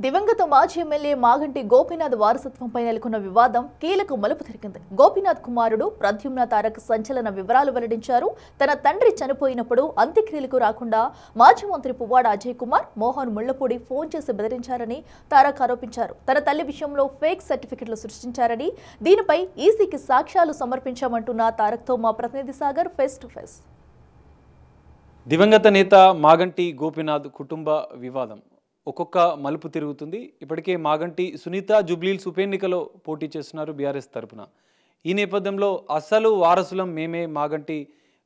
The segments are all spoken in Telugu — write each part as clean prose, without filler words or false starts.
దివంగత మాజీ ఎమ్మెల్యే మాగంటి గోపీనాథ్ వారసత్వంపై నెలకొన్న వివాదం కీలక మలుపు తిరిగింది. గోపీనాథ్ కుమారుడు ప్రద్యుమ్న తారక్ సంచలన వివరాలు వెల్లడించారు. తన తండ్రి చనిపోయినప్పుడు అంత్యక్రియలకు రాకుండా మాజీ మంత్రి పువ్వాడ అజయ్ కుమార్, మోహన్ ముళ్లపూడి ఫోన్ చేసి బెదిరించారని తారక్ ఆరోపించారు. తన తల్లి విషయంలో ఫేక్ సర్టిఫికెట్లు సృష్టించారని, దీనిపై ఈసీకి సాక్ష్యాలు సమర్పించామంటున్న తారక్తో మా ప్రతినిధి సాగర్ ఫేస్ టు ఫేస్. దివంగత నేత మాగంటి గోపీనాథ్ కుటుంబ వివాదం ఒక్కొక్క మలుపు తిరుగుతుంది. ఇప్పటికే మాగంటి సునీత జూబ్లీహిల్స్ ఉప ఎన్నికలో పోటీ చేస్తున్నారు బీఆర్ఎస్ తరపున. ఈ నేపథ్యంలో అసలు వారసులం మేమే మాగంటి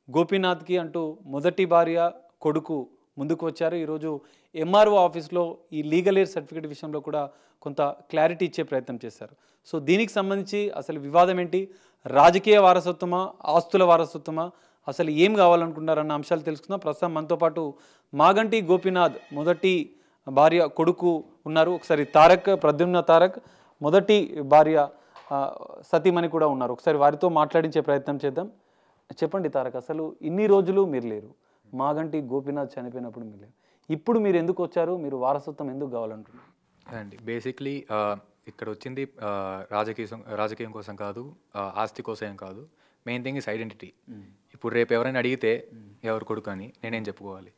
గోపీనాథ్కి అంటూ మొదటి భార్య కొడుకు ముందుకు వచ్చారు. ఈరోజు ఎంఆర్ఓ ఆఫీస్లో ఈ లీగల్ ఎయిర్ సర్టిఫికేట్ విషయంలో కూడా కొంత క్లారిటీ ఇచ్చే ప్రయత్నం చేశారు. సో దీనికి సంబంధించి అసలు వివాదం ఏంటి, రాజకీయ వారసత్వమా, ఆస్తుల వారసత్వమా, అసలు ఏం కావాలనుకుంటున్నారన్న అంశాలు తెలుసుకుందాం. ప్రస్తుతం మనతో పాటు మాగంటి గోపీనాథ్ మొదటి భార్య కొడుకు ఉన్నారు. ఒకసారి తారక్, ప్రద్యుమ్న తారక్ మొదటి భార్య సతీమణి కూడా ఉన్నారు. ఒకసారి వారితో మాట్లాడించే ప్రయత్నం చేద్దాం. చెప్పండి తారక్, అసలు ఇన్ని రోజులు మీరు లేరు, మాగంటి గోపీనాథ్ చనిపోయినప్పుడు మీరు లేరు, ఇప్పుడు మీరు ఎందుకు వచ్చారు, మీరు వారసత్వం ఎందుకు కావాలంటున్నారు? అండి బేసిక్లీ ఇక్కడ వచ్చింది రాజకీయం కోసం కాదు, ఆస్తి కోసం కాదు. Main thing is identity. ఇప్పుడు రేపు ఎవరైనా అడిగితే ఎవరు కొడుకు అని నేనేం చెప్పుకోవాలి?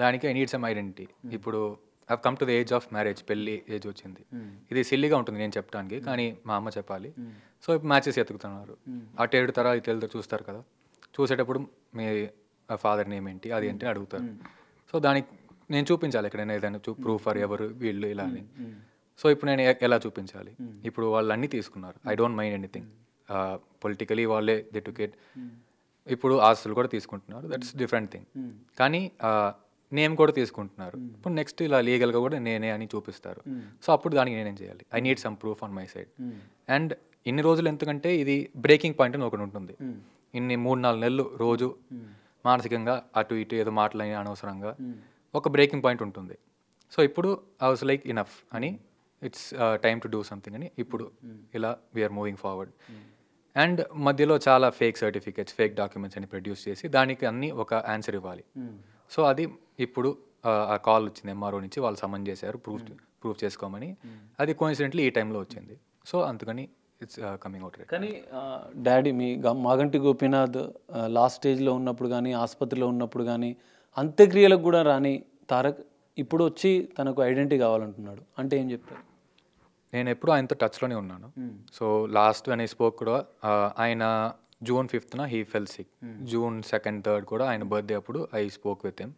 దానికి ఐ నీడ్ సమ్ ఐడెంటిటీ. ఇప్పుడు I come to the age of marriage, పెళ్ళి ఏజ్ వచ్చింది. ఇది సిల్లీగా ఉంటుంది నేను చెప్పడానికి, కానీ మా అమ్మ చెప్పాలి. సో ఇప్పుడు మ్యాచెస్ ఎత్తుకుతున్నారు. అటు 7 తరాలు ఇటు చూస్తారు కదా, చూసేటప్పుడు మీ ఫాదర్ నేమ్ ఏంటి, అది ఏంటి అడుగుతారు. సో దానికి నేను చూపించాలి ఎక్కడైనా ఏదైనా ప్రూఫ్ ఫర్ ఎవరు వీళ్ళు ఇలా అని. సో ఇప్పుడు నేను ఎలా చూపించాలి? ఇప్పుడు వాళ్ళు అన్నీ తీసుకున్నారు. I don't mind anything. Politically వాళ్ళే దిటుకేట్. ఇప్పుడు ఆస్తులు కూడా తీసుకుంటున్నారు, దట్స్ డిఫరెంట్ థింగ్. కానీ నేమ్ కూడా తీసుకుంటున్నారు. ఇప్పుడు నెక్స్ట్ ఇలా లీగల్గా కూడా నేనే అని చూపిస్తారు. సో అప్పుడు దానికి నేనేం చేయాలి? I need some proof on my side. And ఇన్ని రోజులు ఎందుకంటే ఇది బ్రేకింగ్ పాయింట్ అని ఒకటి ఉంటుంది. ఇన్ని 3-4 నెలలు రోజు మానసికంగా అటు ఇటు ఏదో మాటలని అనవసరంగా ఒక బ్రేకింగ్ పాయింట్ ఉంటుంది. సో ఇప్పుడు ఐ వాస్ లైక్ ఇనఫ్ అని, it's time to do something అని ఇప్పుడు ఇలా వీఆర్ మూవింగ్ ఫార్వర్డ్. అండ్ మధ్యలో చాలా ఫేక్ సర్టిఫికేట్స్, ఫేక్ డాక్యుమెంట్స్ అని ప్రొడ్యూస్ చేసి దానికి అన్ని ఒక ఆన్సర్ ఇవ్వాలి. సో అది ఇప్పుడు ఆ కాల్ వచ్చింది ఎంఆర్ఓ నుంచి, వాళ్ళు సమన్ చేశారు ప్రూఫ్ చేసుకోమని. అది కోఇన్సిడెంట్లీ ఈ టైంలో వచ్చింది. సో అందుకని ఇట్స్ కమింగ్ అవుట్. కానీ డాడీ మీ మాగంటి గోపీనాథ్ లాస్ట్ స్టేజ్లో ఉన్నప్పుడు కానీ, ఆసుపత్రిలో ఉన్నప్పుడు కానీ, అంత్యక్రియలకు కూడా రాని తారక్ ఇప్పుడు వచ్చి తనకు ఐడెంటిటీ కావాలంటున్నాడు అంటే ఏం చెప్తారు? నేను ఎప్పుడు ఆయనతో టచ్లోనే ఉన్నాను. సో లాస్ట్ అని స్పోక్ కూడా ఆయన June 5th he fell sick. June 2nd, 3rd కూడా ఆయన బర్త్డే అప్పుడు I spoke with him.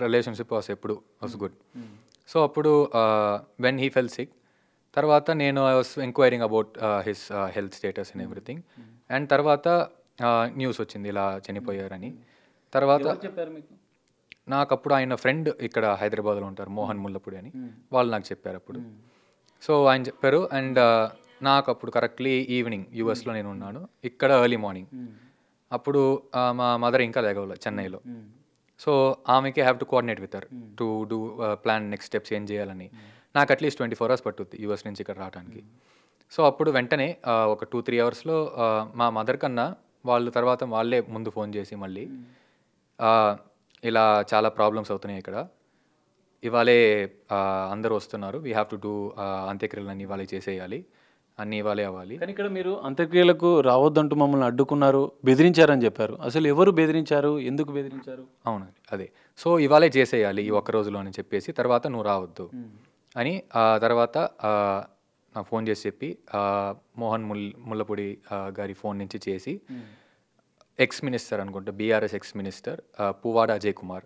Relationship was good. So అప్పుడు వెన్ హీ ఫెల్ సిక్ తర్వాత నేను I was enquiring about his health status and everything. And తర్వాత న్యూస్ వచ్చింది ఇలా చనిపోయారని. తర్వాత నాకు అప్పుడు ఆయన ఫ్రెండ్ ఇక్కడ హైదరాబాద్లో ఉంటారు, మోహన్ ముళ్లపూడి అని, వాళ్ళు నాకు చెప్పారు అప్పుడు. సో ఆయన చెప్పారు. అండ్ నాకు అప్పుడు కరెక్ట్లీ ఈవినింగ్ యూఎస్లో నేను ఉన్నాను, ఇక్కడ ఎర్లీ మార్నింగ్. అప్పుడు మా మదర్ ఇంకా లేగవాలి చెన్నైలో. సో ఆమెకి have to coordinate with her to do plan next steps ఏం చేయాలని. నాకు అట్లీస్ట్ 24 hours పట్టుద్ది యూఎస్ నుంచి ఇక్కడ రావడానికి. సో అప్పుడు వెంటనే ఒక 2-3 hours మా మదర్ కన్నా వాళ్ళు తర్వాత వాళ్ళే ముందు ఫోన్ చేసి మళ్ళీ ఇలా చాలా ప్రాబ్లమ్స్ అవుతున్నాయి ఇక్కడ, ఇవాళే అందరూ వస్తున్నారు, వీ హ్యావ్ టు డూ అంత్యక్రియలు అన్నీ ఇవాళే చేసేయాలి, అన్నీ ఇవాళే అవ్వాలి. కానీ ఇక్కడ మీరు అంత్యక్రియలకు రావద్దంటూ మమ్మల్ని అడ్డుకున్నారు, బెదిరించారని చెప్పారు. అసలు ఎవరు బెదిరించారు, ఎందుకు బెదిరించారు? అవునండి అదే. సో ఇవాళే చేసేయాలి ఈ ఒక్క రోజులో అని చెప్పేసి, తర్వాత నువ్వు రావద్దు అని తర్వాత నాకు ఫోన్ చేసి చెప్పి మోహన్ ముళ్లపూడి గారి ఫోన్ నుంచి చేసి ఎక్స్ మినిస్టర్ అనుకుంటా, BRS ex minister Puvvada Ajay Kumar,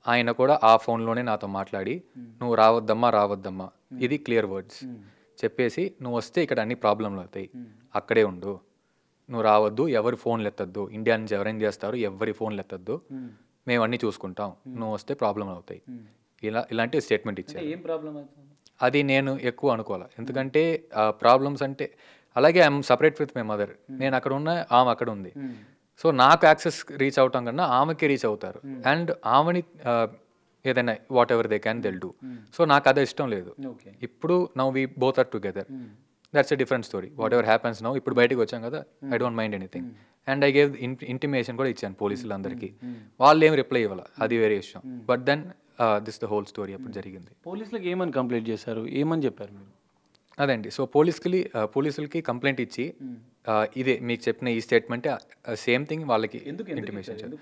ఆయన కూడా ఆ ఫోన్లోనే నాతో మాట్లాడి నువ్వు రావద్దమ్మా ఇది క్లియర్ వర్డ్స్ చెప్పేసి, నువ్వు వస్తే ఇక్కడ అన్ని ప్రాబ్లంలు అవుతాయి, అక్కడే ఉండు, నువ్వు రావద్దు, ఎవరి ఫోన్లు ఎత్తద్దు, ఇండియా నుంచి ఎవరైనా చేస్తారు ఎవరి ఫోన్లు ఎత్తద్దు, మేము అన్నీ చూసుకుంటాం, నువ్వు వస్తే ప్రాబ్లంలు అవుతాయి, ఇలాంటి స్టేట్మెంట్ ఇచ్చారు. ఏం ప్రాబ్లం అవుతుంది అది నేను ఎక్కువ అనుకోవాలి, ఎందుకంటే ప్రాబ్లమ్స్ అంటే అలాగే I'm separate with my mother, నేను అక్కడ ఉన్నా ఆమె అక్కడ ఉంది. సో నాకు యాక్సెస్ రీచ్ అవటం కన్నా ఆమెకి రీచ్ అవుతారు. అండ్ ఆమెని ఏదైనా whatever they can tell do. So నాకు అదే ఇష్టం లేదు. ఇప్పుడు now we both are together, that's a different story. Whatever happens now, ఇప్పుడు బయటకు వచ్చాం కదా, I don't mind anything. And I gave intimation కూడా ఇచ్చాను పోలీసులందరికీ, వాళ్ళు ఏం రిప్లై ఇవ్వాలి, అది వేరే విషయం. But then this the whole story అప్పుడు జరిగింది. పోలీసులకు ఏమని కంప్లైంట్ చేశారు, ఏమని చెప్పారు మీరు? అదండి. సో పోలీసులకి కంప్లైంట్ ఇచ్చి ఇదే మీకు చెప్పిన ఈ స్టేట్మెంట్ సేమ్ థింగ్ వాళ్ళకి ఇంటిమేషన్.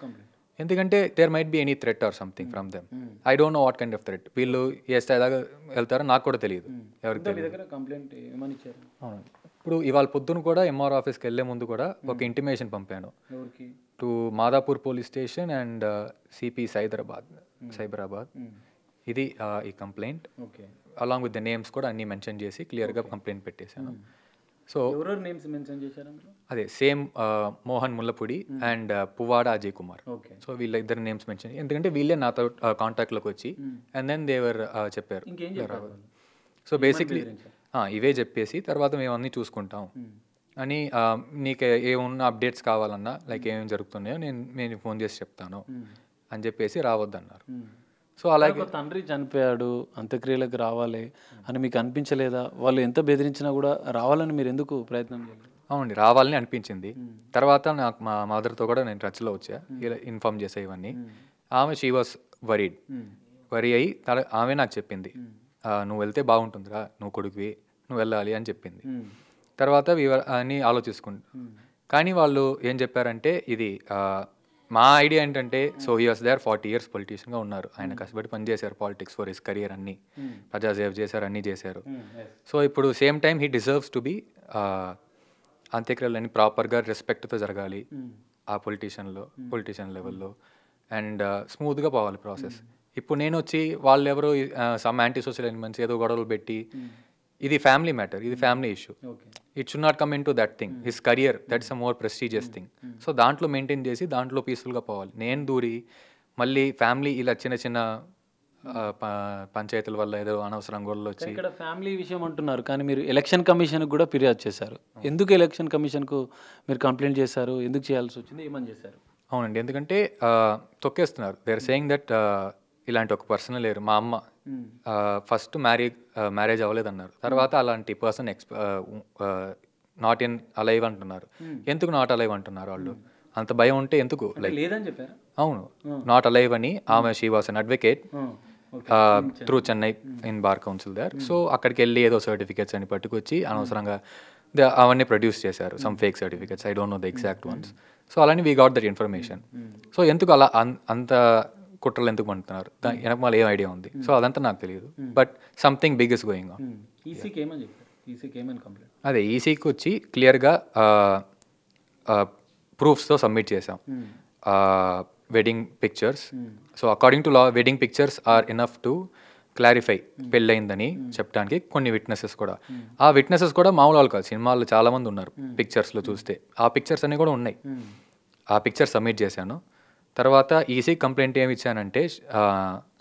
ఎందుకంటే there might be any threat or something from them. I don't know what kind of threat. వీళ్ళు ఏ స్థాయి దాకా వెళ్తారో నాకు కూడా తెలియదు, ఎవరికి తెలియదు. కంప్లైంట్ ఏమని ఇచ్చారు? అవునండి. ఇప్పుడు ఇవాళ పొద్దున కూడా ఎంఆర్ ఆఫీస్కి వెళ్ళే ముందు కూడా ఒక ఇంటిమేషన్ పంపాను to Madhapur police station and CP Cyberabad. ఇది ఈ complaint along with the names కూడా అన్ని మెన్షన్ చేసి క్లియర్గా కంప్లైంట్ పెట్టేశాను. సో నేమ్స్ మెన్షన్ చేశారు? అదే same Mohan Mullapudi and Puvvada Ajay Kumar. So వీళ్ళ ఇద్దరు నేమ్స్ మెన్షన్, ఎందుకంటే వీళ్ళే నాతో కాంటాక్ట్లోకి వచ్చి అండ్ దెన్ దేవర్ చెప్పారు. సో బేసిక్లీ ఇవే చెప్పేసి తర్వాత మేము అన్నీ చూసుకుంటాం అని, నీకు ఏమున్న అప్డేట్స్ కావాలన్నా లైక్ ఏమేమి జరుగుతున్నాయో నేను ఫోన్ చేసి చెప్తాను అని చెప్పేసి రావద్దన్నారు. సో అలాగే తండ్రి చనిపోయాడు, అంత్యక్రియలకు రావాలి అని మీకు అనిపించలేదా? వాళ్ళు ఎంత బెదిరించినా కూడా రావాలని మీరు ఎందుకు ప్రయత్నం చేయలేదు? అవునండి, రావాలని అనిపించింది. తర్వాత నాకు మా మదర్తో కూడా నేను టచ్లో వచ్చా, ఇలా ఇన్ఫార్మ్ చేసా ఇవన్నీ. ఆమె షీ వాస్ వరీ అయ్యి ఆమె నాకు చెప్పింది, నువ్వు వెళ్తే బాగుంటుందిరా, నువ్వు కొడుకువి, నువ్వు వెళ్ళాలి అని చెప్పింది. తర్వాత అని ఆలోచించుకుంటా, కానీ వాళ్ళు ఏం చెప్పారంటే ఇది మా ఐడియా ఏంటంటే, so he was there 40 years పొలిటీషియన్గా ఉన్నారు. ఆయన కష్టపడి పనిచేశారు పాలిటిక్స్ ఫర్ హిస్ కెరియర్, అన్ని ప్రజాసేవ చేశారు, అన్నీ చేశారు. సో ఇప్పుడు same time he deserves to be అంత్యక్రియలు అన్ని ప్రాపర్గా రెస్పెక్ట్తో జరగాలి ఆ పొలిటీషియన్ లెవెల్లో అండ్ స్మూత్గా పోవాలి ప్రాసెస్. ఇప్పుడు నేను వచ్చి వాళ్ళు ఎవరో సమ్ యాంటీ సోషల్ ఎలిమెంట్స్ ఏదో గొడవలు పెట్టి, ఇది ఫ్యామిలీ మ్యాటర్, ఇది family issue, it should not come in to that thing. His career, that's a more prestigious thing. So దాంట్లో మెయింటైన్ చేసి దాంట్లో పీస్ఫుల్గా పోవాలి. నేను దూరి మళ్ళీ ఫ్యామిలీ ఇలా చిన్న చిన్న పంచాయతీల వల్ల ఏదో అనవసరం గొడవలు వచ్చి. ఇక్కడ ఫ్యామిలీ విషయం అంటున్నారు, కానీ మీరు ఎలక్షన్ కమిషన్కి కూడా ఫిర్యాదు చేశారు. ఎందుకు ఎలక్షన్ కమిషన్కు మీరు కంప్లైంట్ చేశారు, ఎందుకు చేయాల్సి వచ్చింది, ఏమని చేశారు? అవునండి, ఎందుకంటే తొక్కేస్తున్నారు. దే ఆర్ సేయింగ్ దట్ ఇలాంటి ఒక పర్సన్ లేరు. మా అమ్మ ఫస్ట్ మ్యారేజ్ అవ్వలేదన్నారు, తర్వాత అలాంటి పర్సన్ నాట్ ఇన్ అలైవ్ అంటున్నారు. ఎందుకు నాట్ అలైవ్ అంటున్నారు వాళ్ళు? అంత భయం ఉంటే ఎందుకు? లైక్ లేదని చెప్పారు. అవును, నాట్ అలైవ్ అని. ఆమె she was an advocate through Chennai in bar council there. So అక్కడికి వెళ్ళి ఏదో సర్టిఫికేట్స్ అని పట్టుకొచ్చి అనవసరంగా అవన్నీ ప్రొడ్యూస్ చేశారు, some fake certificates, I don't know the exact ones. So అలానే we got that information. So ఎందుకు అలా అంత కుట్రలు ఎందుకు పంటున్నారు, దాని వెనక మళ్ళీ ఏం ఐడియా ఉంది? సో అదంతా నాకు తెలియదు, but something big is going on. అదే ఈసీకి వచ్చి క్లియర్గా ప్రూఫ్స్తో సబ్మిట్ చేసాం, wedding pictures. So according to law wedding pictures are enough to clarify పెళ్ళయిందని చెప్పడానికి. కొన్ని విట్నెసెస్ కూడా, ఆ విట్నెసెస్ కూడా మామూలు వాళ్ళు కాదు, సినిమాల్లో చాలామంది ఉన్నారు పిక్చర్స్లో చూస్తే. ఆ పిక్చర్స్ అన్నీ కూడా ఉన్నాయి. ఆ పిక్చర్స్ సబ్మిట్ చేశాను. తర్వాత ఈసీ కంప్లైంట్ ఏమి ఇచ్చానంటే,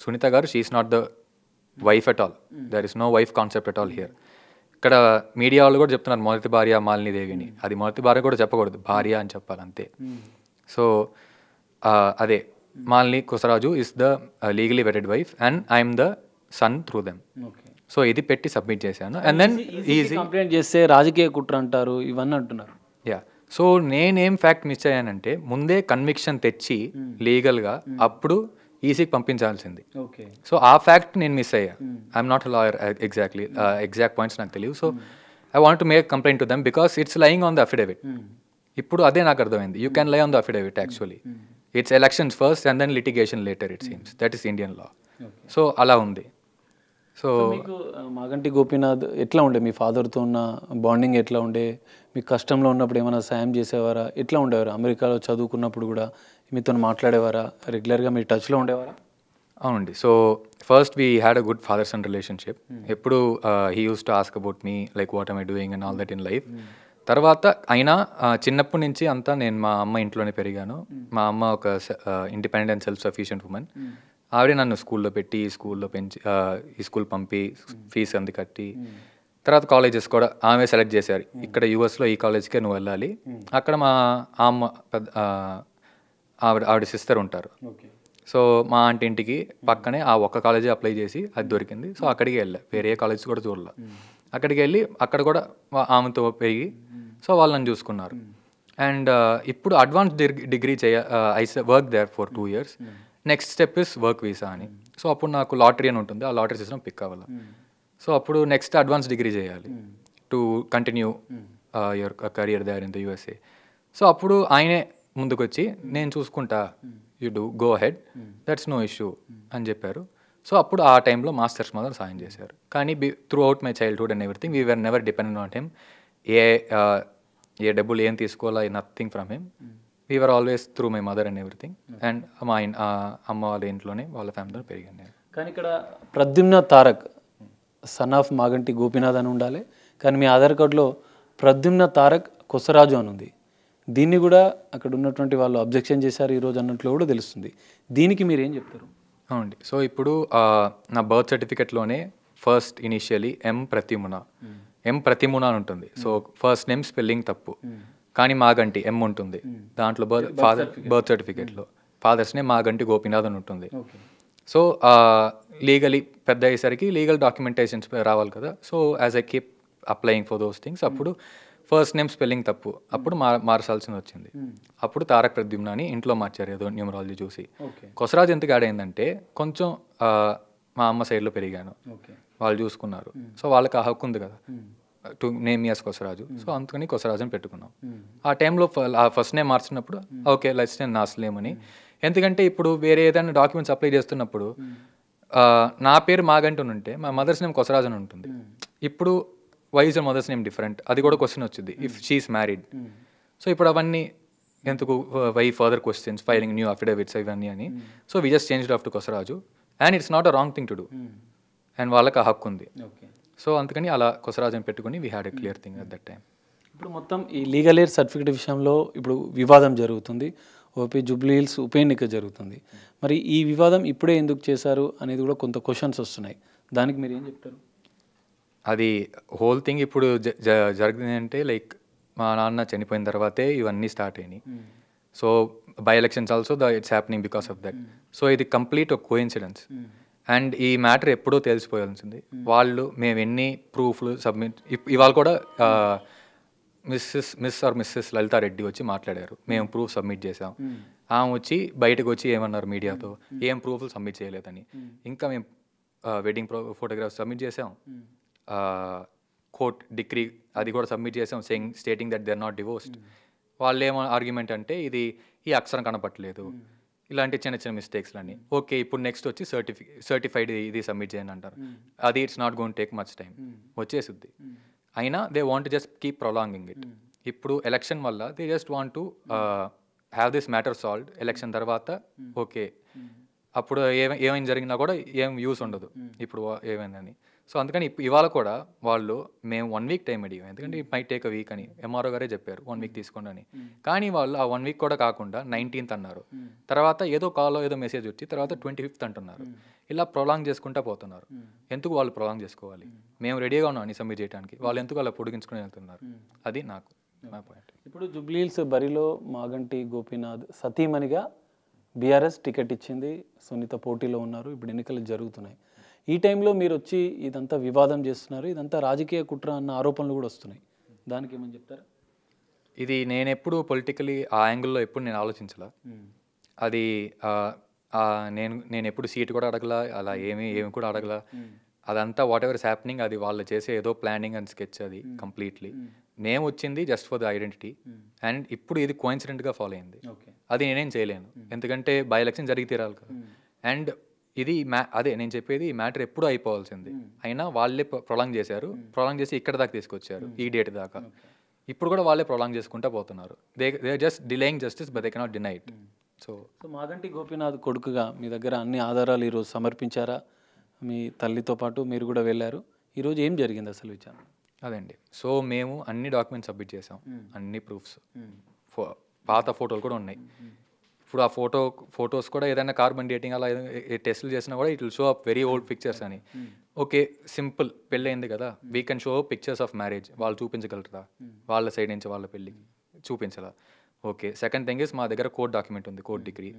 Sunitha garu she is not the wife at all, there is no wife concept at all here. ఇక్కడ మీడియా వాళ్ళు కూడా చెప్తున్నారు మొదటి భార్య మాలినీదేవిని. అది మొదటి భార్య కూడా చెప్పకూడదు, భార్య అని చెప్పాలి అంతే. సో అదే Malini Kosaraju is the legally wedded wife and I'm the son through them. So ఇది పెట్టి సబ్మిట్ చేశాను. అండ్ దెన్ ఈజీ కంప్లైంట్ చేస్తే రాజకీయ కుట్ర అంటారు, ఇవన్నీ అంటున్నారు. యా, సో నేనేం ఫ్యాక్ట్ మిస్ అయ్యానంటే, ముందే కన్విక్షన్ తెచ్చి లీగల్గా అప్పుడు ఈసీకి పంపించాల్సింది. సో ఆ ఫ్యాక్ట్ నేను మిస్ అయ్యా. I'm not a lawyer exactly, exact points నాకు తెలియదు. So I want to make complaint to them because it's lying on the affidavit. ఇప్పుడు అదే నాకు అర్థమైంది, you can lie on the affidavit actually. It's elections first and then litigation later it seems. That is Indian law. So అలా ఉంది. సో మీకు మాగంటి గోపీనాథ్ ఎట్లా ఉండే, మీ ఫాదర్తో ఉన్న బాండింగ్ ఎట్లా ఉండే? మీకు కష్టంలో ఉన్నప్పుడు ఏమైనా సాయం చేసేవారా? ఎట్లా ఉండేవారా? అమెరికాలో చదువుకున్నప్పుడు కూడా మీతో మాట్లాడేవారా? రెగ్యులర్గా మీ టచ్లో ఉండేవారా? అవునండి. So first we had a good father son relationship. ఎప్పుడు he use to ask about me like what I'm I doing and all that in life. తర్వాత అయినా చిన్నప్పటి నుంచి అంతా నేను మా అమ్మ ఇంట్లోనే పెరిగాను. మా అమ్మ ఒక independent and self sufficient women. ఆవిడే నన్ను స్కూల్లో పెట్టి, స్కూల్లో పెంచి, ఈ స్కూల్ పంపి, ఫీజు అంది కట్టి, తర్వాత కాలేజెస్ కూడా ఆమె సెలెక్ట్ చేశారు. ఇక్కడ యూఎస్లో ఈ కాలేజ్కే నువ్వు వెళ్ళాలి. అక్కడ మా అమ్మ ఆవిడ సిస్టర్ ఉంటారు. సో మా ఆంటీ ఇంటికి పక్కనే ఆ ఒక్క కాలేజీ అప్లై చేసి అది దొరికింది. సో అక్కడికి వెళ్ళా, వేరే కాలేజ్ కూడా చూడలే. అక్కడికి వెళ్ళి అక్కడ కూడా ఆమెతో పెరిగి, సో వాళ్ళు నన్ను చూసుకున్నారు. అండ్ ఇప్పుడు advance degree I work there for 2 years. Next step is work visa అని. సో అప్పుడు నాకు లాటరీ అని ఉంటుంది, ఆ లాటరీ సిస్టమ్ పిక్ అవ్వాలి. సో అప్పుడు నెక్స్ట్ అడ్వాన్స్ డిగ్రీ చేయాలి to continue your career there in the USA. So అప్పుడు ఆయనే ముందుకు వచ్చి నేను చూసుకుంటా, you do go head, that's no issue అని చెప్పారు. సో అప్పుడు ఆ టైంలో మాస్టర్స్ మాత్రం సాయం చేశారు. కానీ throughout my childhood and everything we were never dependent on him. ఏ డబ్బులు ఏం తీసుకోవాలా, nothing from him. We were always through my mother and everything. And మా అమ్మ వాళ్ళ ఇంట్లోనే వాళ్ళ ఫ్యామిలీలో పెరిగాను నేను. కానీ ఇక్కడ ప్రద్యుమ్న తారక్ సన్ ఆఫ్ మాగంటి గోపీనాథ్ అని ఉండాలి, కానీ మీ ఆధార్ కార్డులో ప్రద్యుమ్న తారక్ కొసరాజు అని ఉంది. దీన్ని కూడా అక్కడ ఉన్నటువంటి వాళ్ళు అబ్జెక్షన్ చేశారు ఈరోజు అన్నట్లు కూడా తెలుస్తుంది. దీనికి మీరు ఏం చెప్తారు? అవునండి. సో ఇప్పుడు నా బర్త్ సర్టిఫికెట్లోనే ఫస్ట్ ఇనిషియలీ ఎం ప్రతిమున అని ఉంటుంది. సో ఫస్ట్ నేమ్ స్పెల్లింగ్ తప్పు, కానీ మాగంటి ఎం ఉంటుంది దాంట్లో. బర్త్ సర్టిఫికెట్లో ఫాదర్స్ నేమ్ మాగంటి గోపీనాథ్ అని ఉంటుంది. సో లీగలీ పెద్ద అయ్యేసరికి లీగల్ డాక్యుమెంటేషన్స్ రావాలి కదా. So as I keep applying for those things, అప్పుడు ఫస్ట్ నేమ్ స్పెల్లింగ్ తప్పు, అప్పుడు మార్చాల్సి వచ్చింది. అప్పుడు తారక్ ప్రద్యుమ్న అని ఇంట్లో మార్చారు ఏదో న్యూమరాలజీ చూసి. కొసరాజు ఎందుకు యాడ్ అయిందంటే కొంచెం మా అమ్మ సైడ్లో పెరిగాను, వాళ్ళు చూసుకున్నారు. సో వాళ్ళకి ఆ హక్కు ఉంది కదా to name me as Kosaraju. So అందుకని కొసరాజు అని పెట్టుకున్నాం. ఆ టైంలో ఫస్ట్ నేమ్ మార్చినప్పుడు ఓకే లెట్స్ నేను నాస్లేమని. ఎందుకంటే ఇప్పుడు వేరే ఏదైనా డాక్యుమెంట్స్ అప్లై చేస్తున్నప్పుడు నా పేరు మాగంటి ఉంటే మా మదర్స్ నేమ్ కొసరాజు అని ఉంటుంది. ఇప్పుడు why is your mother's name different, అది కూడా క్వశ్చన్ వచ్చింది ఇఫ్ షీఈస్ మ్యారీడ్. సో ఇప్పుడు అవన్నీ ఎందుకు, why further questions, filing new affidavits ఇవన్నీ అని. So we just changed of to Kosaraju and it's not a wrong thing to do and వాళ్ళకి ఆ హక్కు ఉంది. సో అందుకని అలా కొసరాజు అని పెట్టుకుని we had a clear thing at that time. ఇప్పుడు మొత్తం ఈ లీగల్ ఎయిడ్ సర్టిఫికేట్ విషయంలో ఇప్పుడు వివాదం జరుగుతుంది. ఓపీ జూబ్లీ హిల్స్ ఉప ఎన్నిక జరుగుతుంది. మరి ఈ వివాదం ఇప్పుడే ఎందుకు చేశారు అనేది కూడా కొంత క్వశ్చన్స్ వస్తున్నాయి. దానికి మీరు ఏం చెప్తారు? అది హోల్ థింగ్ ఇప్పుడు జరిగింది అంటే లైక్ మా నాన్న చనిపోయిన తర్వాతే ఇవన్నీ స్టార్ట్ అయినాయి. So by elections also it's happening because of that. So ఇది కంప్లీట్ ఒక కోఇన్సిడెన్స్ అండ్ ఈ మ్యాటర్ ఎప్పుడో తెలిసిపోయాల్సింది. వాళ్ళు మేము ఎన్ని ప్రూఫ్లు సబ్మిట్, ఇవాళ కూడా మిస్సెస్ లలితారెడ్డి వచ్చి మాట్లాడారు, మేము ప్రూఫ్ సబ్మిట్ చేసాం. ఆమె వచ్చి బయటకు వచ్చి ఏమన్నారు మీడియాతో, ఏం ప్రూఫ్లు సబ్మిట్ చేయలేదని. ఇంకా మేము వెడ్డింగ్ ఫోటోగ్రాఫ్ సబ్మిట్ చేసాం, కోర్ట్ డిగ్రీ అది కూడా సబ్మిట్ చేసాం stating that they are not divorced. వాళ్ళు ఏమో ఆర్గ్యుమెంట్ అంటే ఇది ఈ అక్షరం కనపట్లేదు, ఇలాంటి చిన్న చిన్న మిస్టేక్స్లన్నీ. ఓకే ఇప్పుడు నెక్స్ట్ వచ్చి సర్టిఫైడ్ ఇది సబ్మిట్ చేయండి అంటారు. అది it's not gonna take much time, వచ్చేసిద్ది. అయినా they want just keep prolonging it. ఇప్పుడు ఎలక్షన్ వల్ల they just want to have this matter solved. Election తర్వాత ఓకే అప్పుడు ఏమైనా జరిగినా కూడా ఏం యూస్ ఉండదు ఇప్పుడు ఏమైందని. సో అందుకని ఇవాళ కూడా వాళ్ళు మేము 1 వీక్ టైం అడిగాం, ఎందుకంటే it might take a week అని ఎంఆర్ఓ గారే చెప్పారు 1 వీక్ తీసుకోండి అని. కానీ వాళ్ళు ఆ 1 వీక్ కూడా కాకుండా 19th అన్నారు, తర్వాత ఏదో కాల్లో ఏదో మెసేజ్ వచ్చి తర్వాత 25th అంటున్నారు. ఇలా ప్రొలాంగ్ చేసుకుంటా పోతున్నారు. ఎందుకు వాళ్ళు ప్రొలాంగ్ చేసుకోవాలి? మేము రెడీగా ఉన్నాం అని సబ్మిట్ చేయడానికి, వాళ్ళు ఎందుకు అలా పొడిగించుకుని వెళ్తున్నారు? అది నాకు నా పాయింట్. ఇప్పుడు జూబ్లీ హిల్స్ బరిలో మాగంటి గోపీనాథ్ సతీమణిగా బీఆర్ఎస్ టికెట్ ఇచ్చింది, సునీత పోటీలో ఉన్నారు, ఇప్పుడు ఎన్నికలు జరుగుతున్నాయి. ఈ టైంలో మీరు వచ్చి ఇదంతా వివాదం చేస్తున్నారు, ఇదంతా రాజకీయ కుట్ర అన్న ఆరోపణలు కూడా వస్తున్నాయి. దానికి ఏమని చెప్తారా? ఇది నేను ఎప్పుడు పొలిటికలీ ఆ యాంగిల్లో ఎప్పుడు నేను ఆలోచించలా. అది నేను ఎప్పుడు సీట్ కూడా అడగలా, అలా ఏమి కూడా అడగలా. అదంతా వాట్ ఎవర్ ఇస్ హ్యాపెనింగ్ అది వాళ్ళు చేసే ఏదో ప్లానింగ్ అండ్ స్కెచ్ అది కంప్లీట్లీ. నేను వచ్చింది just for the identity and ఇప్పుడు ఇది కోఇన్సిడెంట్గా ఫాలో అయింది. అది నేనేం చేయలేను, ఎందుకంటే బై ఎలక్షన్ జరిగి తీరాలి కదా. అండ్ ఇది అదే నేను చెప్పేది, ఈ మ్యాటర్ ఎప్పుడూ అయిపోవాల్సింది. అయినా వాళ్ళే ప్రొలాంగ్ చేశారు, ప్రొలాంగ్ చేసి ఇక్కడ దాకా తీసుకొచ్చారు ఈ డేట్ దాకా. ఇప్పుడు కూడా వాళ్ళే ప్రొలాంగ్ చేసుకుంటా పోతున్నారు. They just delaying justice but they cannot deny it. So Maganti Gopinath కొడుకుగా మీ దగ్గర అన్ని ఆధారాలు ఈరోజు సమర్పించారా? మీ తల్లితో పాటు మీరు కూడా వెళ్ళారు. ఈరోజు ఏం జరిగింది అసలు విచారణ? అదండి, సో మేము అన్ని డాక్యుమెంట్స్ సబ్మిట్ చేసాం, అన్ని ప్రూఫ్స్, పాత ఫోటోలు కూడా ఉన్నాయి. ఇప్పుడు ఆ ఫొటోస్ కూడా ఏదైనా కార్బన్ డేటింగ్ అలా టెస్టులు చేసినా కూడా it will show up very old pictures అని. ఓకే సింపుల్, పెళ్ళి అయింది కదా, we can show pictures of marriage, వాళ్ళు చూపించగలరా? వాళ్ళ సైడ్ నుంచి వాళ్ళ పెళ్ళి చూపించాలా? ఓకే. సెకండ్ థింగ్ ఇస్ మా దగ్గర కోర్ట్ డాక్యుమెంట్ ఉంది, కోర్ట్ డిగ్రీ,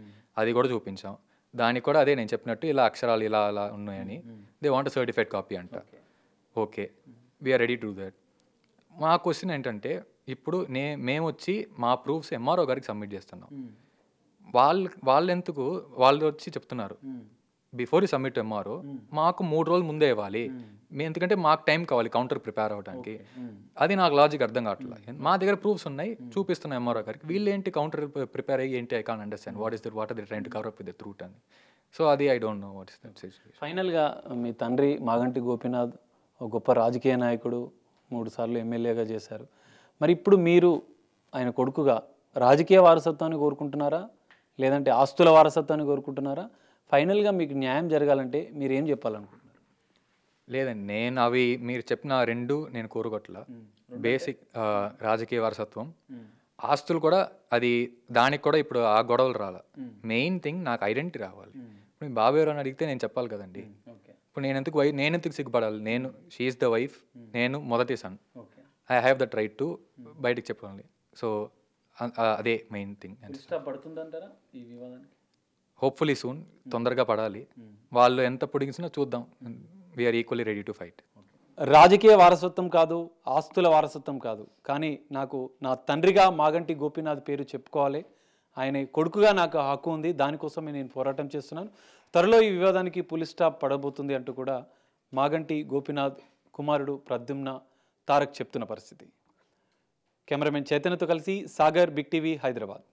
అది కూడా చూపించాం. దానికి కూడా అదే నేను చెప్పినట్టు ఇలా అక్షరాలు ఇలా అలా ఉన్నాయని దే వాంట్ సర్టిఫైడ్ కాపీ అంట. Okay, we're ready to do that. మా క్వశ్చన్ ఏంటంటే ఇప్పుడు మేము వచ్చి మా ప్రూఫ్స్ ఎంఆర్ఓ గారికి సబ్మిట్ చేస్తున్నాం, వాళ్ళు వచ్చి చెప్తున్నారు బిఫోర్ యూ సబ్మిట్ ఎంఆర్ఓ మాకు 3 రోజులు ముందే ఇవ్వాలి. ఎందుకంటే మాకు టైం కావాలి కౌంటర్ ప్రిపేర్ అవ్వడానికి. అది నాకు లాజిక్ అర్థం కావట్లేదు. మా దగ్గర ప్రూఫ్స్ ఉన్నాయి, చూపిస్తున్న ఎంఆర్ఓ గారికి. వీళ్ళు ఏంటి కౌంటర్ ప్రిపేర్ అయ్యి ఏంటి, I can understand what are they trying to cover up with the truth అని. సో అది I don't know what is that situation. ఫైనల్గా మీ తండ్రి మాగంటి గోపీనాథ్ ఒక గొప్ప రాజకీయ నాయకుడు, 3 సార్లు ఎమ్మెల్యేగా చేశారు. మరి ఇప్పుడు మీరు ఆయన కొడుకుగా రాజకీయ వారసత్వాన్ని కోరుకుంటున్నారా, లేదంటే ఆస్తుల వారసత్వాన్ని కోరుకుంటున్నారా? ఫైనల్గా మీకు న్యాయం జరగాలంటే మీరు ఏం చెప్పాలనుకుంటున్నారు? లేదండి, నేను అవి మీరు చెప్పిన 2 నేను కోరుకోవట్లా. బేసిక్ రాజకీయ వారసత్వం, ఆస్తులు కూడా అది దానికి కూడా ఇప్పుడు ఆ గొడవలు రాలా. మెయిన్ థింగ్ నాకు ఐడెంటిటీ రావాలి. ఇప్పుడు మీ బాబు ఎవరు అని అడిగితే నేను చెప్పాలి కదండి. ఇప్పుడు నేను ఎందుకు సిగ్గుపడాలి? షీఈస్ ద వైఫ్, నేను మొదటి son. I have that right to బయటికి చెప్పాలి. సో అదే మెయిన్ థింగ్. పడుతుందంటారా ఈ వివాదానికి? హోప్ఫుల్లీ సూన్, తొందరగా పడాలి. వాళ్ళు ఎంత పొడిగించినా చూద్దాం. We're equally ready to fight. రాజకీయ వారసత్వం కాదు, ఆస్తుల వారసత్వం కాదు, కానీ నాకు నా తండ్రిగా మాగంటి గోపీనాథ్ పేరు చెప్పుకోవాలి, ఆయన కొడుకుగా నాకు హక్కు ఉంది, దానికోసమే నేను పోరాటం చేస్తున్నాను. త్వరలో ఈ వివాదానికి పులి స్టాప్ పడబోతుంది అంటూ కూడా మాగంటి గోపీనాథ్ కుమారుడు ప్రద్యుమ్న తారక్ చెప్తున్న పరిస్థితి. కెమెరామెన్ చైతన్యతో కలిసి సాగర్, బిగ్ టీవీ, హైదరాబాద్.